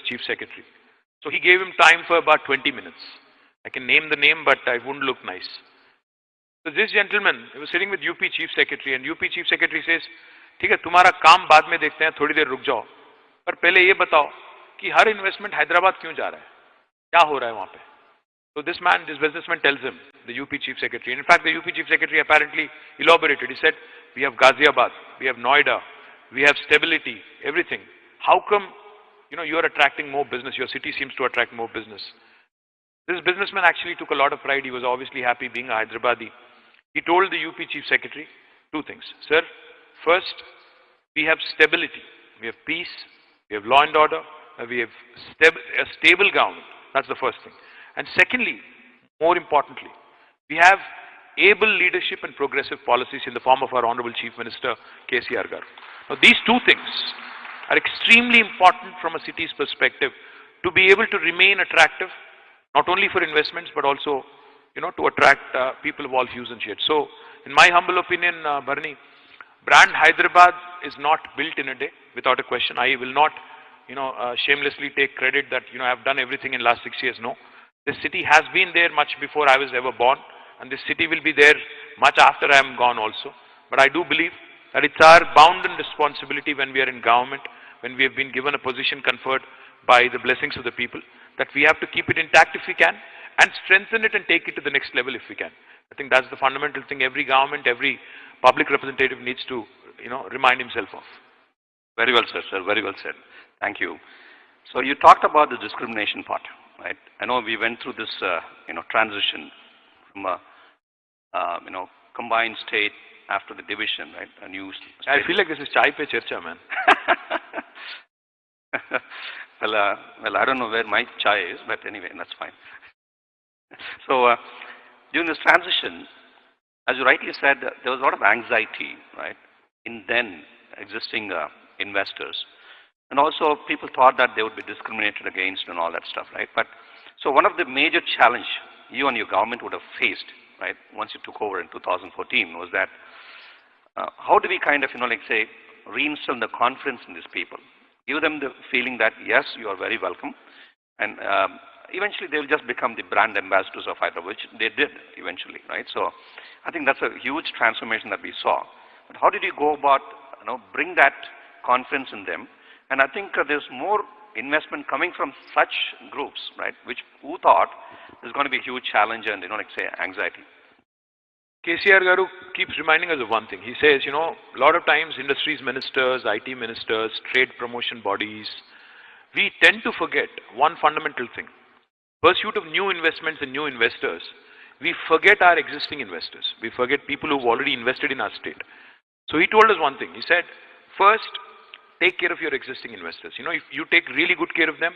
chief secretary. So he gave him time for about 20 minutes. I can name the name, but it wouldn't look nice. So this gentleman, he was sitting with UP chief secretary, and UP chief secretary says, ठीक है तुम्हारा काम बाद में देखते हैं, थोड़ी देर रुक जाओ, पर पहले ये बताओ कि हर इन्वेस्टमेंट हैदराबाद क्यों जा रहा है, क्या हो रहा है वहाँ पे. So this man, this businessman tells him, the UP chief secretary. And in fact, the UP chief secretary apparently elaborated. He said, we have Ghaziabad, we have Noida, we have stability, everything. How come, you are attracting more business? Your city seems to attract more business. This businessman actually took a lot of pride. He was obviously happy being a Hyderabadi. He told the UP chief secretary two things. Sir, first, we have stability. We have peace. We have law and order. We have a stable government. That's the first thing. And secondly, more importantly, we have able leadership and progressive policies in the form of our Honorable Chief Minister, KCR Garu. Now, these two things are extremely important from a city's perspective to be able to remain attractive, not only for investments, but also, to attract people of all hues and shades. So, in my humble opinion, Bharani, brand Hyderabad is not built in a day, without a question. I will not, shamelessly take credit that, I have done everything in last 6 years. No. This city has been there much before I was ever born, and this city will be there much after I am gone also. But I do believe that it's our bounden responsibility when we are in government, when we have been given a position conferred by the blessings of the people, that we have to keep it intact if we can, and strengthen it and take it to the next level if we can. I think that's the fundamental thing every government, every public representative needs to, remind himself of. Very well said, sir. Very well said. Thank you. So you talked about the discrimination part, right? I know we went through this, transition from a, combined state after the division, right? A new state. I feel like this is chai pe charcha, man. Well, I don't know where my chai is, but anyway, that's fine. So during this transition, as you rightly said, there was a lot of anxiety, right, in then existing investors. And also people thought that they would be discriminated against and all that stuff, right? But so one of the major challenge you and your government would have faced, right, once you took over in 2014 was that how do we kind of, say, reinstill the confidence in these people? Give them the feeling that, yes, you are very welcome. And eventually they will just become the brand ambassadors of Hyderabad, which they did eventually, right? So I think that's a huge transformation that we saw. But how did you go about, bring that confidence in them? And I think there's more investment coming from such groups, right, who thought there's going to be a huge challenge and, say, anxiety. KCR Garu keeps reminding us of one thing. He says, a lot of times industries ministers, IT ministers, trade promotion bodies, we tend to forget one fundamental thing. Pursuit of new investments and new investors, we forget our existing investors. We forget people who've already invested in our state. So he told us one thing. He said, first, take care of your existing investors. If you take really good care of them,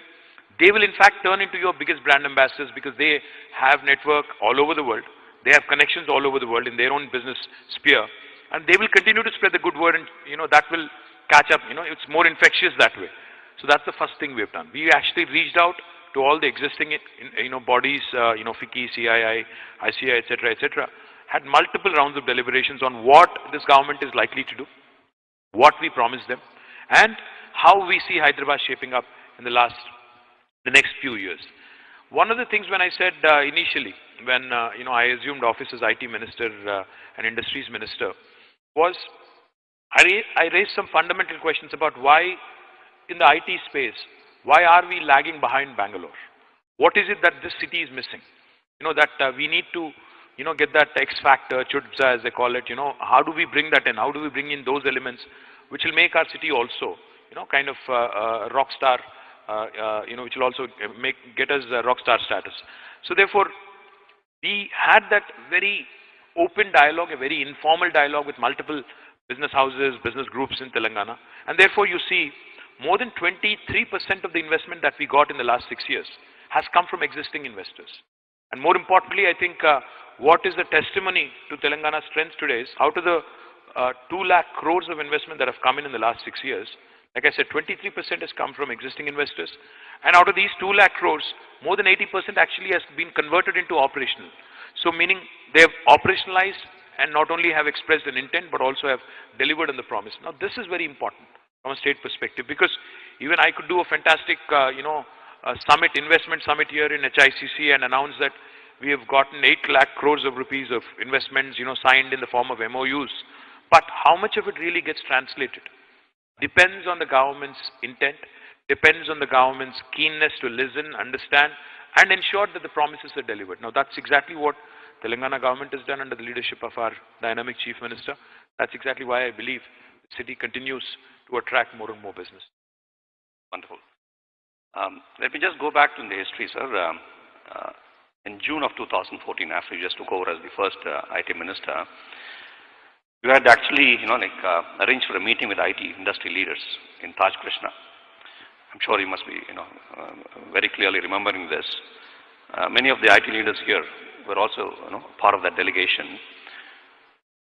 they will in fact turn into your biggest brand ambassadors because they have network all over the world. They have connections all over the world in their own business sphere. And they will continue to spread the good word and, that will catch up. It's more infectious that way. So that's the first thing we have done. We actually reached out to all the existing, bodies, FICCI, CII, HYSEA, etc., had multiple rounds of deliberations on what this government is likely to do, what we promised them, and how we see Hyderabad shaping up in the next few years. One of the things when I said initially, when I assumed office as IT Minister and Industries Minister, was I raised some fundamental questions about why in the IT space, why are we lagging behind Bangalore? What is it that this city is missing? That we need to, get that X factor, chudza as they call it, how do we bring that in? How do we bring in those elements which will make our city also, kind of rock star, which will also get us rock star status. So therefore, we had that very open dialogue, a very informal dialogue with multiple business houses, business groups in Telangana. And therefore, you see, more than 23% of the investment that we got in the last 6 years has come from existing investors. And more importantly, I think what is the testimony to Telangana's strength today is out of the 2 lakh crores of investment that have come in the last 6 years, like I said, 23% has come from existing investors. And out of these 2 lakh crores, more than 80% actually has been converted into operational. So meaning they have operationalized and not only have expressed an intent, but also have delivered on the promise. Now this is very important. from a state perspective, because even I could do a fantastic, summit, investment summit here in HYCC and announce that we have gotten 8 lakh crores of rupees of investments, signed in the form of MOUs. But how much of it really gets translated depends on the government's intent, depends on the government's keenness to listen, understand, and ensure that the promises are delivered. Now, that's exactly what Telangana government has done under the leadership of our dynamic Chief Minister. That's exactly why I believe the city continues to attract more and more business. Wonderful. Let me just go back to the history, sir. In June of 2014, after you just took over as the first IT minister, you had actually, arranged for a meeting with IT industry leaders in Taj Krishna. I'm sure you must be, very clearly remembering this. Many of the IT leaders here were also, part of that delegation.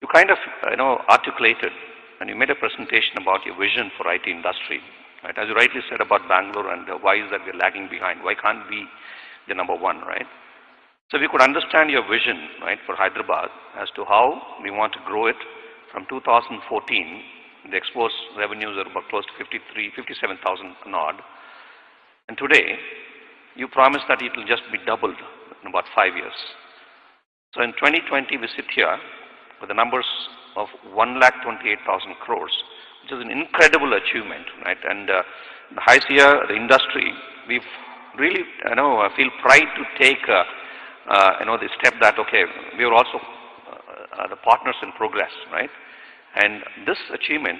You kind of, articulated and you made a presentation about your vision for IT industry, right? As you rightly said about Bangalore and why is that we're lagging behind? Why can't we be the number one, right? So we could understand your vision, right, for Hyderabad as to how we want to grow it. From 2014, the exports revenues are about close to 57,000 and odd. And today, you promised that it will just be doubled in about 5 years. So in 2020, we sit here with the numbers of 1,28,000 crores, which is an incredible achievement, right? And the HYSEA, the industry, we've really, feel pride to take, the step that, okay, we are also the partners in progress, right? And this achievement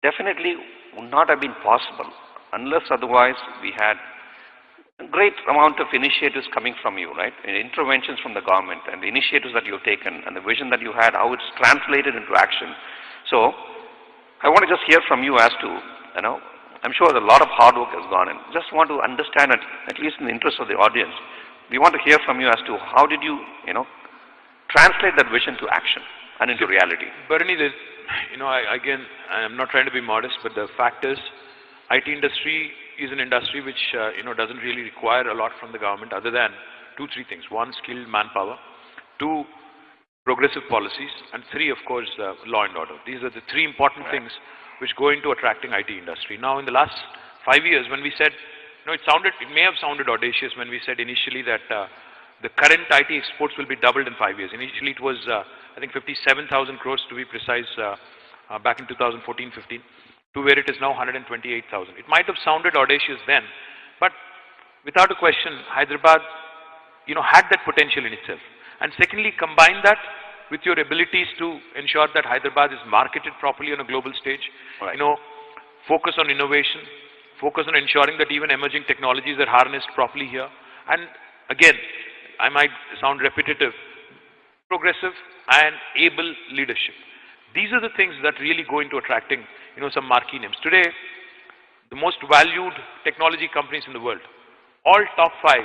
definitely would not have been possible unless otherwise we had a great amount of initiatives coming from you, right? Interventions from the government and the initiatives that you've taken and the vision that you had, how it's translated into action. So I want to just hear from you as to, I'm sure a lot of hard work has gone in. Just want to understand, at least in the interest of the audience, we want to hear from you as to how did you, translate that vision to action and into reality. Bharani, again, I'm not trying to be modest, but the fact is, IT industry is an industry which, doesn't really require a lot from the government other than 2, 3 things. 1, skilled manpower. 2, progressive policies. And 3, of course, law and order. These are the 3 important things which go into attracting IT industry. Now, in the last 5 years, when we said, it may have sounded audacious when we said initially that the current IT exports will be doubled in 5 years. Initially, it was, I think, 57,000 crores to be precise, back in 2014-15, to where it is now 128,000. It might have sounded audacious then, but without a question, Hyderabad, had that potential in itself. And secondly, combine that with your abilities to ensure that Hyderabad is marketed properly on a global stage. Right. Focus on innovation, focus on ensuring that even emerging technologies are harnessed properly here. And again, I might sound repetitive, progressive and able leadership. These are the things that really go into attracting, some marquee names. Today, the most valued technology companies in the world, all top 5,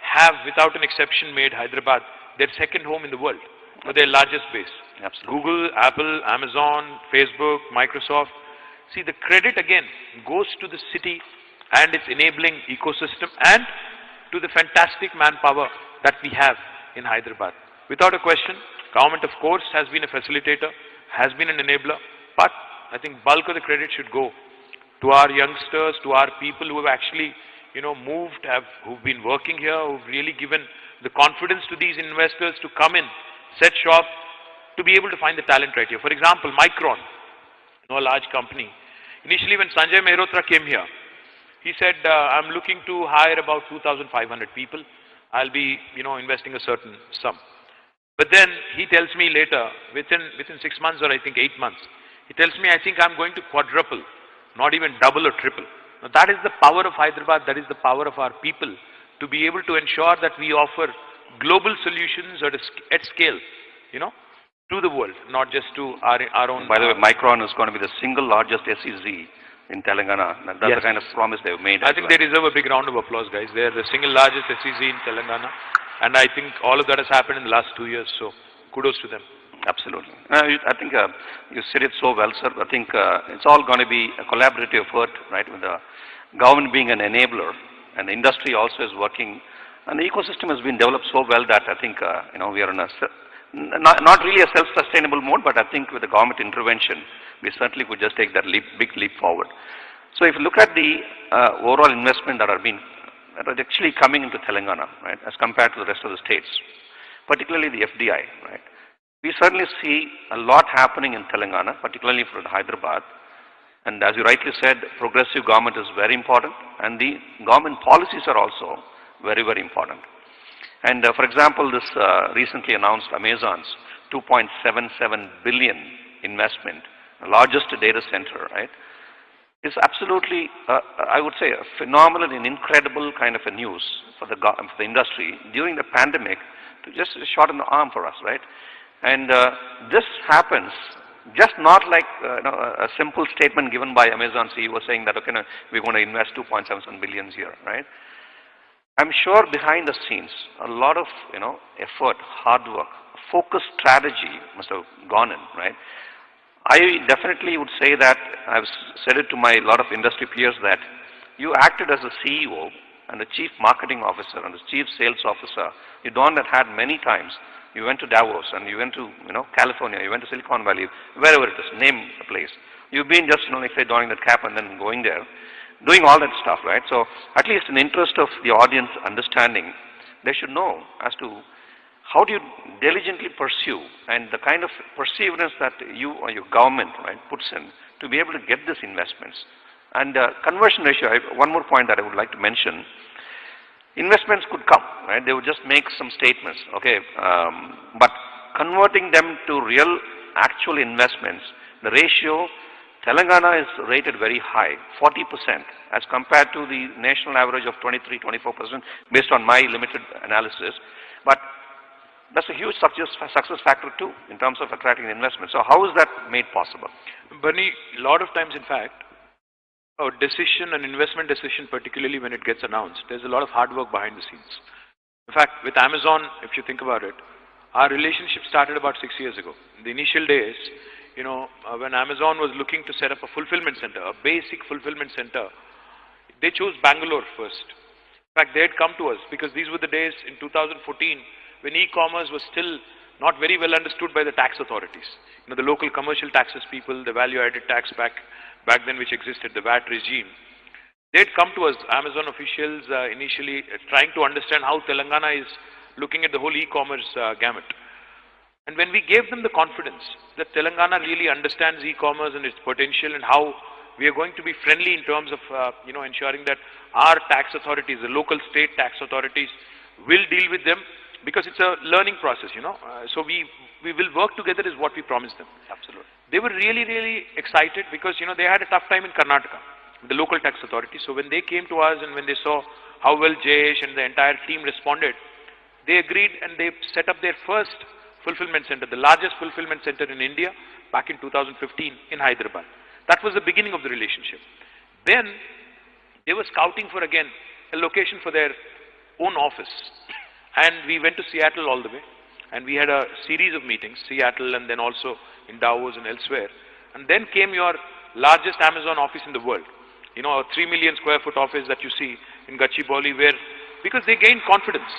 have, without an exception, made Hyderabad their second home in the world, for their largest base. Absolutely. Google, Apple, Amazon, Facebook, Microsoft. See, the credit again goes to the city and its enabling ecosystem and to the fantastic manpower that we have in Hyderabad. Without a question, government of course has been a facilitator, has been an enabler, but I think bulk of the credit should go to our youngsters, to our people who have actually, moved, who've been working here, who've really given the confidence to these investors to come in, set shop, to be able to find the talent right here. For example, Micron, a large company. Initially when Sanjay Mehrotra came here, he said, I'm looking to hire about 2,500 people. I'll be, investing a certain sum. But then he tells me later, within 6 months or I think 8 months, he tells me, I think I'm going to quadruple, not even double or triple. Now that is the power of Hyderabad, that is the power of our people, to be able to ensure that we offer global solutions at scale, to the world, not just to our own. By the way, Micron is going to be the single largest SEZ in Telangana. That's the kind of promise they've made. I think they deserve a big round of applause, guys. They are the single largest SEZ in Telangana. And I think all of that has happened in the last 2 years. So kudos to them. Absolutely. I think you said it so well, sir. I think it's all going to be a collaborative effort, right, with the government being an enabler and the industry also is working. And the ecosystem has been developed so well that I think, we are in a not really a self-sustainable mode, but I think with the government intervention, we certainly could just take that big leap forward. So if you look at the overall investment that are actually coming into Telangana, right, as compared to the rest of the states, particularly the FDI, right, we certainly see a lot happening in Telangana, particularly for Hyderabad. And as you rightly said, progressive government is very important, and the government policies are also very, very important. And for example, this recently announced Amazon's 2.77 billion investment, the largest data center, right, is absolutely, I would say, a phenomenal and incredible kind of a news for the industry during the pandemic, to just shorten the arm for us, right? And this happens just not like a simple statement given by Amazon CEO saying that, okay, no, we're going to invest 2.77 billion here, right? I'm sure behind the scenes, a lot of effort, hard work, focused strategy must have gone in, right? I definitely would say that, I've said it to my lot of industry peers, that you acted as a CEO and a chief marketing officer and a chief sales officer. You done that had many times. You went to Davos and you went to California, you went to Silicon Valley, wherever it is, name a place. You've been just like say donning that cap and then going there, doing all that stuff, right? So at least in the interest of the audience understanding, they should know as to how do you diligently pursue and the kind of perseverance that you or your government, right, puts in to be able to get these investments. And conversion ratio, one more point that I would like to mention, investments could come, right? They would just make some statements, okay? But converting them to real actual investments, the ratio, Telangana is rated very high, 40%, as compared to the national average of 23-24% based on my limited analysis. But that's a huge success factor too in terms of attracting investment. So how is that made possible? Bharani, a lot of times, in fact, a decision, an investment decision, particularly when it gets announced, there's a lot of hard work behind the scenes. In fact, with Amazon, if you think about it, our relationship started about 6 years ago. In the initial days, when Amazon was looking to set up a fulfillment center, a basic fulfillment center, they chose Bangalore first. In fact, they had come to us because these were the days in 2014 when e-commerce was still not very well understood by the tax authorities. The local commercial taxes people, the value-added tax back then which existed, the VAT regime. They'd come to us, Amazon officials, initially trying to understand how Telangana is looking at the whole e-commerce gamut. And when we gave them the confidence that Telangana really understands e-commerce and its potential and how we are going to be friendly in terms of, ensuring that our tax authorities, the local state tax authorities, will deal with them because it's a learning process, So we will work together is what we promised them. Absolutely. They were really, really excited because, they had a tough time in Karnataka, the local tax authority. So when they came to us and when they saw how well Jayesh and the entire team responded, they agreed and they set up their first fulfillment center, the largest fulfillment center in India back in 2015 in Hyderabad. That was the beginning of the relationship. Then they were scouting for again a location for their own office. And we went to Seattle all the way. And we had a series of meetings, Seattle and then also in Davos and elsewhere. And then came your largest Amazon office in the world. A 3 million square foot office that you see in Gachibowli, where, because they gained confidence.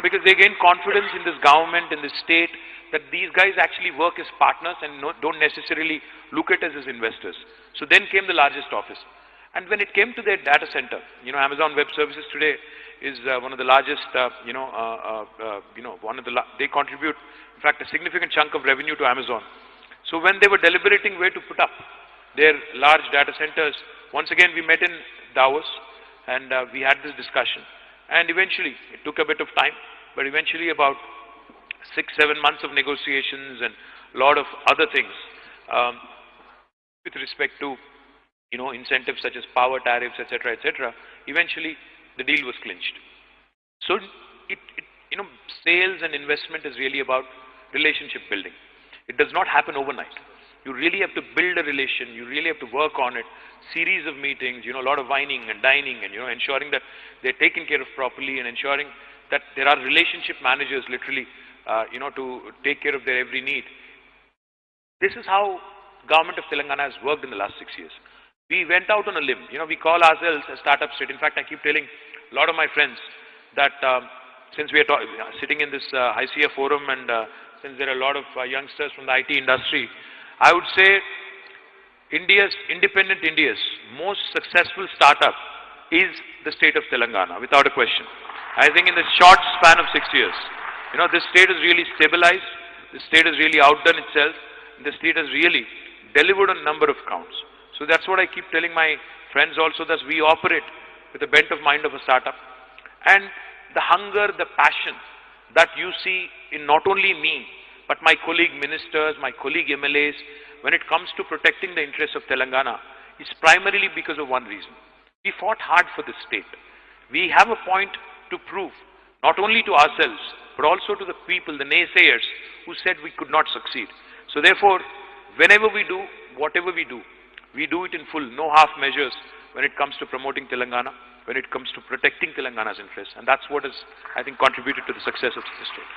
Because they gained confidence in this government, in this state, that these guys actually work as partners and don't necessarily look at us as investors. So then came the largest office. And when it came to their data center, Amazon Web Services today is one of the largest, they contribute, in fact, a significant chunk of revenue to Amazon. So when they were deliberating where to put up their large data centers, once again we met in Davos and we had this discussion. And eventually, it took a bit of time, but eventually about 6-7 months of negotiations and a lot of other things with respect to, incentives such as power tariffs, etc., eventually the deal was clinched. So, sales and investment is really about relationship building. It does not happen overnight. You really have to build a relation, you really have to work on it, series of meetings, a lot of wining and dining and, ensuring that they're taken care of properly and ensuring that there are relationship managers literally, to take care of their every need. This is how government of Telangana has worked in the last 6 years. We went out on a limb, we call ourselves a startup state. In fact, I keep telling a lot of my friends that since we are sitting in this HYSEA forum and since there are a lot of youngsters from the IT industry, I would say independent India's most successful startup is the state of Telangana, without a question. I think in the short span of 6 years, this state has really stabilized, the state has really outdone itself, the state has really delivered on a number of counts. So that's what I keep telling my friends also, that we operate with the bent of mind of a startup. And the hunger, the passion that you see in not only me, but my colleague ministers, my colleague MLAs, when it comes to protecting the interests of Telangana, is primarily because of one reason. We fought hard for this state. We have a point to prove, not only to ourselves, but also to the people, the naysayers, who said we could not succeed. So therefore, whenever we do, whatever we do it in full, no half measures when it comes to promoting Telangana, when it comes to protecting Telangana's interests. And that's what has, I think, contributed to the success of the state.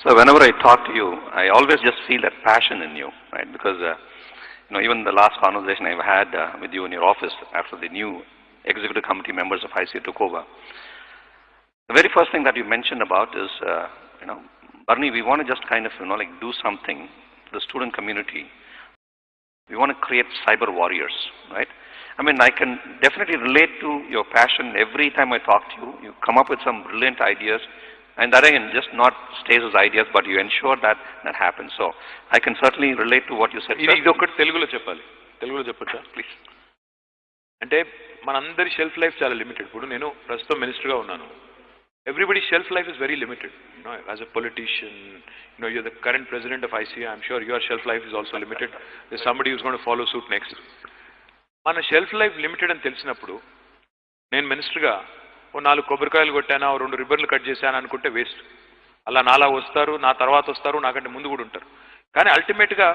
So whenever I talk to you, I always just feel that passion in you, right? Because, even the last conversation I've had with you in your office after the new executive committee members of HYSEA took over, the very first thing that you mentioned about is, Bharani, we want to just kind of, do something for the student community. We want to create cyber warriors, right? I mean, I can definitely relate to your passion. Every time I talk to you, you come up with some brilliant ideas, and that again just not stays as ideas, but you ensure that that happens. So I can certainly relate to what you said. ఇది ఒకటి తెలుగులో చెప్పాలి. తెలుగులో చెప్పొచ్చా please? అంటే మనందరి shelf life చాలా limited. ఇప్పుడు నేను ప్రస్తుతం మినిస్టర్గా ఉన్నాను. Everybody's shelf life is very limited. As a politician, you're the current president of HYSEA. I'm sure your shelf life is also limited. There's somebody who's going to follow suit next. మన shelf life limited అని తెలిసినప్పుడు నేను మినిస్టర్గా ఓ 4 కొబ్బరికాయలు కొట్టానా, ఓ 2 రిబ్బన్లు cut చేశాను అనుకుంటే waste. అలా నాలా వస్తారు, నా తర్వాత వస్తారు, నాకంటే ముందు కూడా ఉంటారు. కానీ అల్టిమేట్గా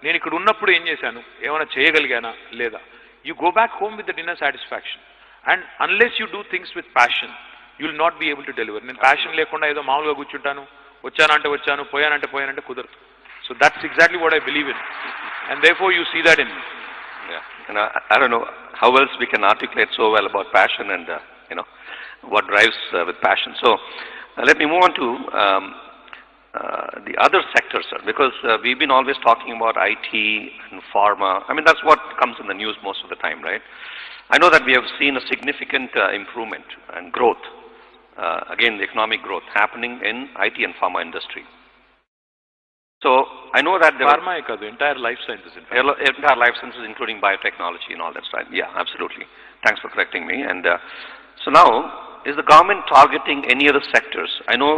నేను ఇక్కడ ఉన్నప్పుడు ఏం చేశాను, ఏమైనా చేయగలిగానా లేదా? You go back home with the dinner satisfaction. And unless you do things with passion, you will not be able to deliver. నేను ప్యాషన్ లేకుండా ఏదో మామూలుగా కూర్చుంటాను, వచ్చానంటే వచ్చాను, పోయానంటే కుదరదు. So that's exactly what I believe in, and therefore you see that in me. Yeah, and I don't know how else we can articulate so well about passion and what drives with passion. So let me move on to the other sectors, sir, because we've been always talking about IT and pharma. I mean, that's what comes in the news most of the time, right? I know that we have seen a significant improvement and growth, again, the economic growth happening in IT and pharma industry. So I know that pharma ekadu, entire life sciences, entire life sciences, including biotechnology and all that stuff. Yeah, absolutely. Thanks for correcting me. And so now, is the government targeting any other sectors? I know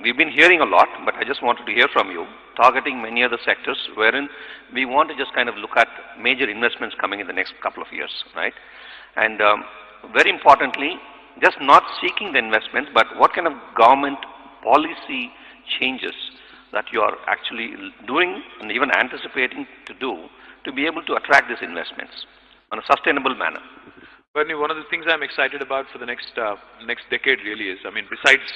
we've been hearing a lot, but I just wanted to hear from you, targeting many other sectors wherein we want to just kind of look at major investments coming in the next couple of years, right? And very importantly, just not seeking the investments, but what kind of government policy changes that you are actually doing and even anticipating to do to be able to attract these investments on a sustainable manner? Bharani, one of the things I'm excited about for the next decade really is, besides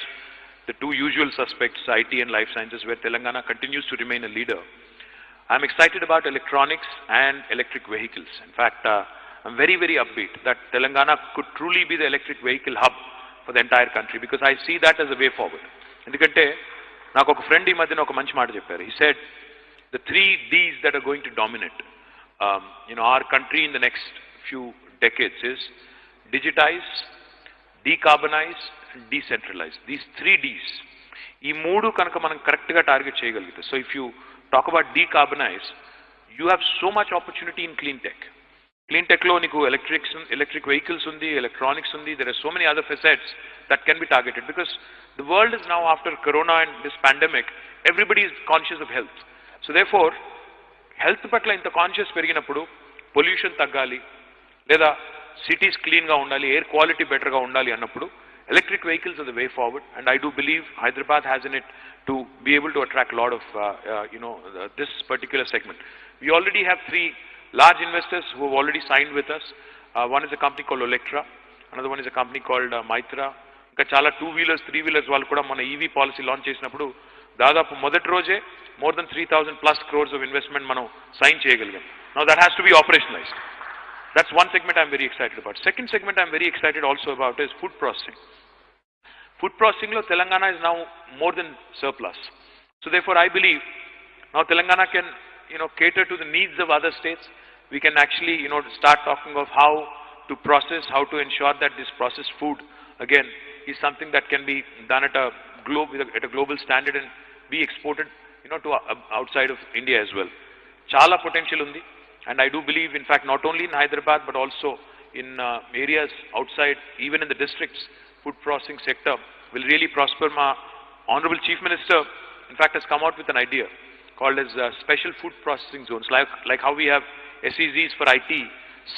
the two usual suspects, IT and life sciences, where Telangana continues to remain a leader, I'm excited about electronics and electric vehicles. In fact, I'm very, very upbeat that Telangana could truly be the electric vehicle hub for the entire country, because I see that as a way forward. ఎందుకంటే నాకు ఒక friend ఈ మధ్యన ఒక మంచి మాట చెప్పారు. He said the 3 Ds that are going to dominate our country in the next few decades is digitize, decarbonize and decentralize. These 3 Ds. ఈ 3 కనుక మనం కరెక్ట్గా టార్గెట్ చేయగలిగితే, so if you talk about decarbonize, you have so much opportunity in clean tech. Clean tech లో నీకు electric vehicles ఉంది, electronics ఉంది, there are so many other facets that can be targeted, because the world is now, after corona and this pandemic, everybody is conscious of health. So therefore, health పట్ల ఇంత conscious పెరిగినప్పుడు pollution తగ్గాలి, లేదా cities క్లీన్గా ఉండాలి, air quality బెటర్గా ఉండాలి అన్నప్పుడు electric vehicles are the way forward. And I do believe Hyderabad has in it to be able to attract a lot of this particular segment. We already have 3 large investors who have already signed with us. One is a company called Electra, another one is a company called Mitra. ఇంకా చాలా 2-wheelers 3-wheelers వాళ్ళు కూడా మన EV policy launch చేసినప్పుడు దాదాపు మొదటి రోజే more than 3,000+ crores of investment మనం సైన్ చేయగలిగాం. Now that has to be operationalized. That's one segment I'm very excited about. Second segment I'm very excited also about is food processing. Food processing lo Telangana is now more than surplus. So therefore, I believe now Telangana can, cater to the needs of other states. We can actually, start talking of how to process, how to ensure that this processed food, again, is something that can be done at a global standard and be exported, to outside of India as well. Chala potential undi, and I do believe, in fact, not only in Hyderabad but also in areas outside, even in the districts, food processing sector will really prosper. My Honorable Chief Minister, in fact, has come out with an idea called as special food processing zones, like how we have SEZs for IT.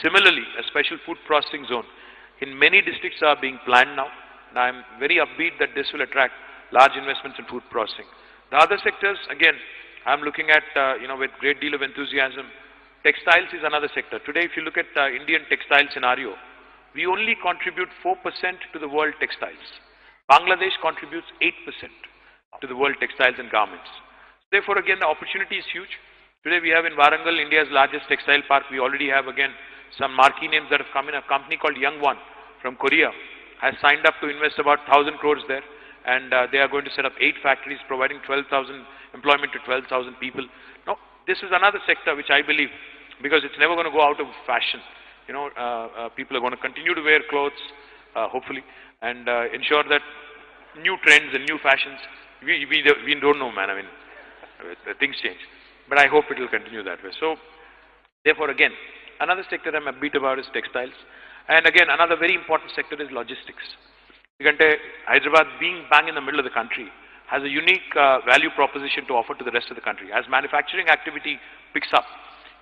Similarly, a special food processing zone in many districts are being planned now, and I am very upbeat that this will attract large investments in food processing. The other sectors, again, I am looking at, with great deal of enthusiasm. Textiles is another sector. Today, if you look at Indian textile scenario, we only contribute 4% to the world textiles. Bangladesh contributes 8% to the world textiles and garments. Therefore, again, the opportunity is huge. Today, we have in Warangal, India's largest textile park. We already have, again, some marquee names that have come in. A company called Young One from Korea has signed up to invest about 1,000 crores there. And they are going to set up 8 factories, providing 12,000 employment to 12,000 people. Now, this is another sector which I believe, because it's never going to go out of fashion. People are going to continue to wear clothes, hopefully, and ensure that new trends and new fashions, we don't know, man. I mean, things change. But I hope it will continue that way. So, therefore, again, another sector I'm upbeat about is textiles. And again, another very important sector is logistics. Because Hyderabad, being bang in the middle of the country, has a unique value proposition to offer to the rest of the country. As manufacturing activity picks up,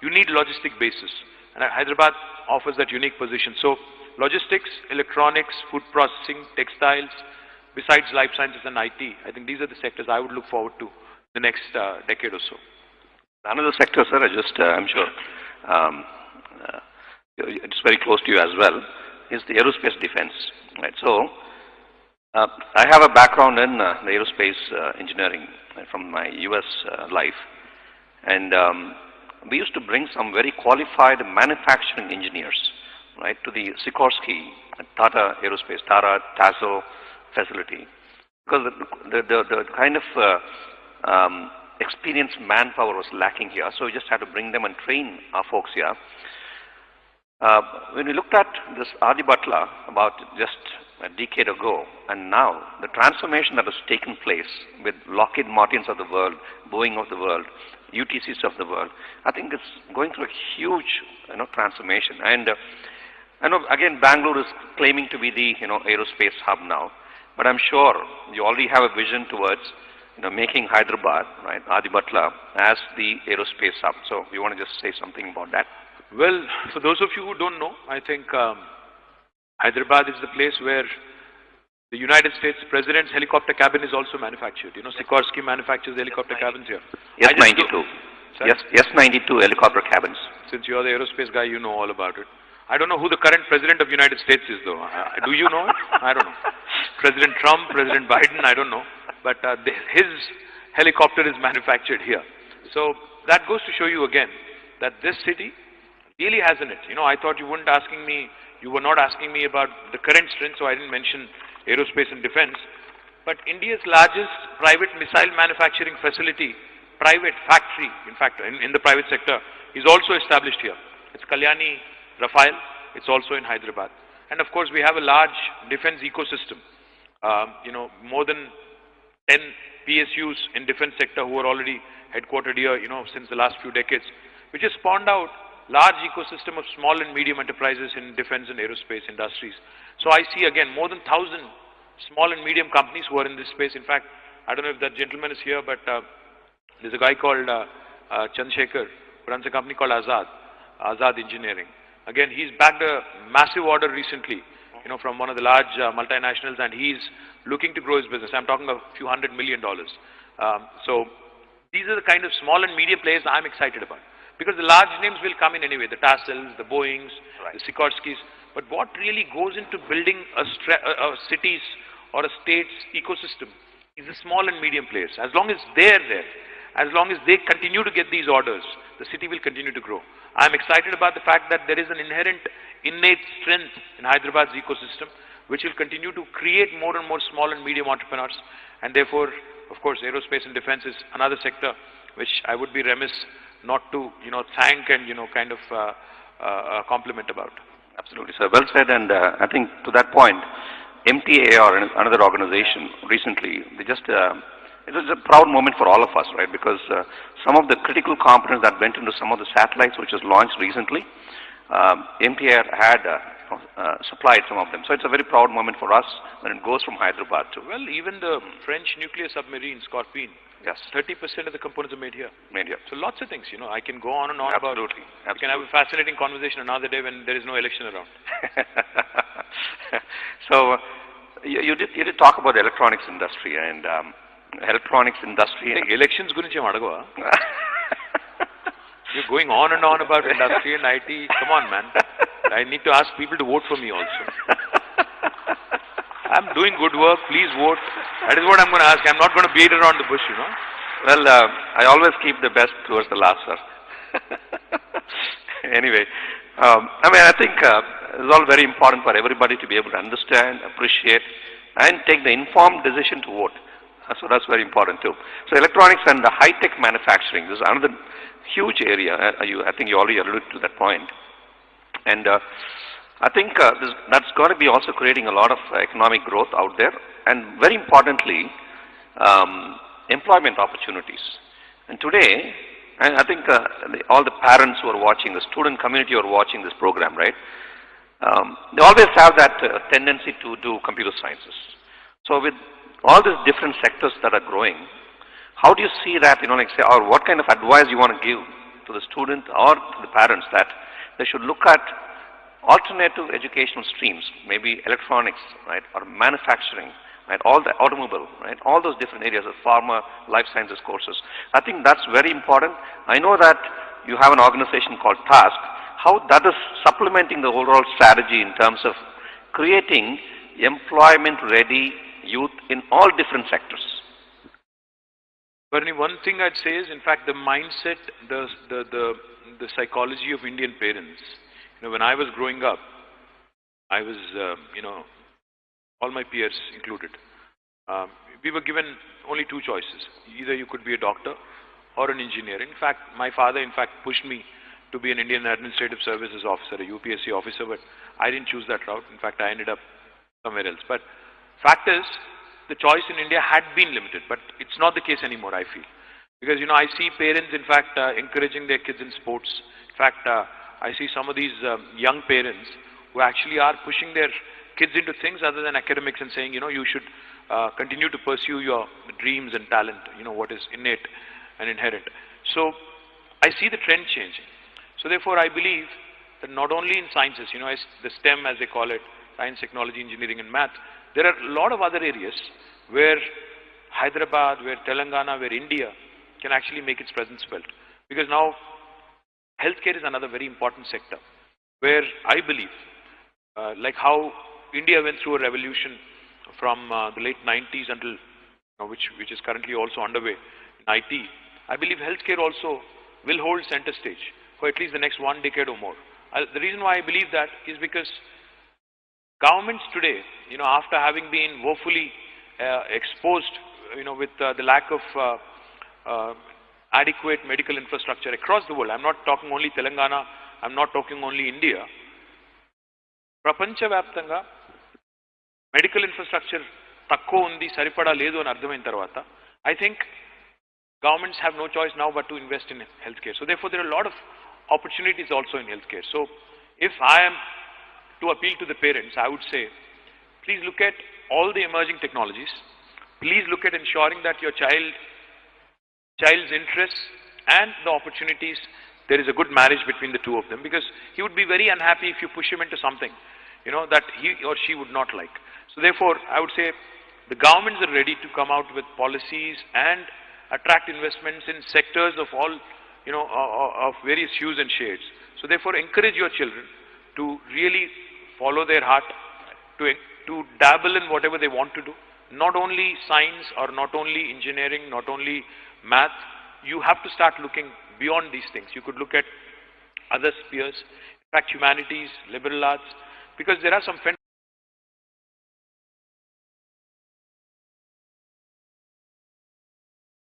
you need logistic basis. And Hyderabad offers that unique position. So, logistics, electronics, food processing, textiles, besides life sciences and IT, I think these are the sectors I would look forward to the next decade or so. Another sector, sir, I'm sure it's very close to you as well, is the aerospace defense. Right. So, I have a background in the aerospace engineering from my US life, and we used to bring some very qualified manufacturing engineers, right, to the Sikorsky, Tata Aerospace, Tata Tasso facility, because the kind of experienced manpower was lacking here, so we just had to bring them and train our folks here. When we looked at this Adi Butler about just a decade ago, and now the transformation that has taken place with Lockheed Martins of the world, Boeing of the world, UTCs of the world, I think it's going through a huge, transformation. And I know again Bangalore is claiming to be the aerospace hub now, but I'm sure you already have a vision towards making Hyderabad, right, Adi Butler, as the aerospace hub. So you want to just say something about that? Well, for those of you who don't know, I think Hyderabad is the place where the United States President's helicopter cabin is also manufactured. Sikorsky manufactures helicopter cabins here. Yes-92. Yes-92 helicopter cabins. Since you're the aerospace guy, you know all about it. I don't know who the current President of the United States is, though. Do you know it? I don't know. President Trump, President Biden, I don't know. But his helicopter is manufactured here. So that goes to show you again that this city really has in it. I thought you were not asking me about the current strength, so I didn't mention aerospace and defense. But India's largest private missile manufacturing facility, private factory, in fact, in the private sector, is also established here. It's Kalyani Rafale. It's also in Hyderabad. And of course, we have a large defense ecosystem. More than 10 PSUs in defense sector who are already headquartered here, since the last few decades, which has spawned out large ecosystem of small and medium enterprises in defense and aerospace industries. So I see again more than 1,000 small and medium companies who are in this space. In fact, I don't know if that gentleman is here, but there's a guy called Chandrasekhar who runs a company called Azad Engineering. Again, he's bagged a massive order recently, from one of the large multinationals, and he's looking to grow his business. I'm talking a few $100 million. So these are the kind of small and medium players I'm excited about. Because the large names will come in anyway, the Tassels, the Boeings, right, the Sikorskys. But what really goes into building a city's or a state's ecosystem is the small and medium players. As long as they're there, as long as they continue to get these orders, the city will continue to grow. I'm excited about the fact that there is an inherent, innate strength in Hyderabad's ecosystem, which will continue to create more and more small and medium entrepreneurs. And therefore, Of course, aerospace and defense is another sector which I would be remiss not to, thank and, kind of compliment about. Absolutely, sir. Well said. And I think to that point, MTAR, another organization, recently, they just, it was a proud moment for all of us, right? Because some of the critical components that went into some of the satellites which was launched recently, MTAR had supplied some of them. So it's a very proud moment for us when it goes from Hyderabad to. Well, even the French nuclear submarine, Scorpion, Yes. 30% of the components are made here. Made here. So lots of things, I can go on and on Absolutely. about. We can have a fascinating conversation another day when there is no election around. So you did talk about the electronics industry and electronics industry. Elections gurinchi adagava. You're going on and on about industry and IT. Come on, man. I need to ask people to vote for me also. I'm doing good work. Please vote. That is what I'm going to ask. I'm not going to beat around the bush, Well, I always keep the best towards the last, sir. Anyway, I think it's all very important for everybody to be able to understand, appreciate, and take the informed decision to vote. So that's very important too. So electronics and the high-tech manufacturing, this is another huge area. I think you already alluded to that point. And I think that's going to be also creating a lot of economic growth out there. And very importantly, employment opportunities. And today, and I think all the parents who are watching, the student community who are watching this program, right? They always have that tendency to do computer sciences. So with all these different sectors that are growing, how do you see that, like say, or what kind of advice you want to give to the student or to the parents that they should look at alternative educational streams, maybe electronics, right, or manufacturing, right, all the automobile, right, all those different areas of pharma, life sciences courses. I think that's very important. I know that you have an organization called TASK, how that is supplementing the overall strategy in terms of creating employment-ready youth in all different sectors. Bharani, one thing I'd say is, in fact, the mindset, the psychology of Indian parents. When I was growing up, I was, all my peers included, we were given only two choices. Either you could be a doctor or an engineer. In fact, my father, pushed me to be an Indian Administrative Services officer, a UPSC officer, but I didn't choose that route. In fact, I ended up somewhere else. But fact is, the choice in India had been limited, but it's not the case anymore, I feel. Because, I see parents, in fact, encouraging their kids in sports. In fact, I see some of these young parents who actually are pushing their kids into things other than academics and saying, you should continue to pursue your dreams and talent, what is innate and inherent. So I see the trend changing. So therefore, I believe that not only in sciences, the STEM as they call it, science, technology, engineering and math, there are a lot of other areas where Hyderabad, where Telangana, where India can actually make its presence felt. Because now healthcare is another very important sector where I believe, like how India went through a revolution from the late 90s until, which is currently also underway in IT, I believe healthcare also will hold center stage for at least the next 1 decade or more. The reason why I believe that is because governments today, after having been woefully exposed, with the lack of adequate medical infrastructure across the world. I'm not talking only Telangana, I'm not talking only India. Prapanchavyaptanga medical infrastructure takko undi saripada ledu ani ardhamain tarvata, I think governments have no choice now but to invest in healthcare. So therefore there are a lot of opportunities also in healthcare. So if I am to appeal to the parents, I would say, please look at all the emerging technologies. Please look at ensuring that your child's interests and the opportunities, there is a good marriage between the two of them, because he would be very unhappy if you push him into something, that he or she would not like. So therefore, I would say the governments are ready to come out with policies and attract investments in sectors of all, of various hues and shades. So therefore, encourage your children to really follow their heart, to dabble in whatever they want to do. Not only science or not only engineering, not only math, you have to start looking beyond these things. You could look at other spheres, in fact humanities, liberal arts, because there are some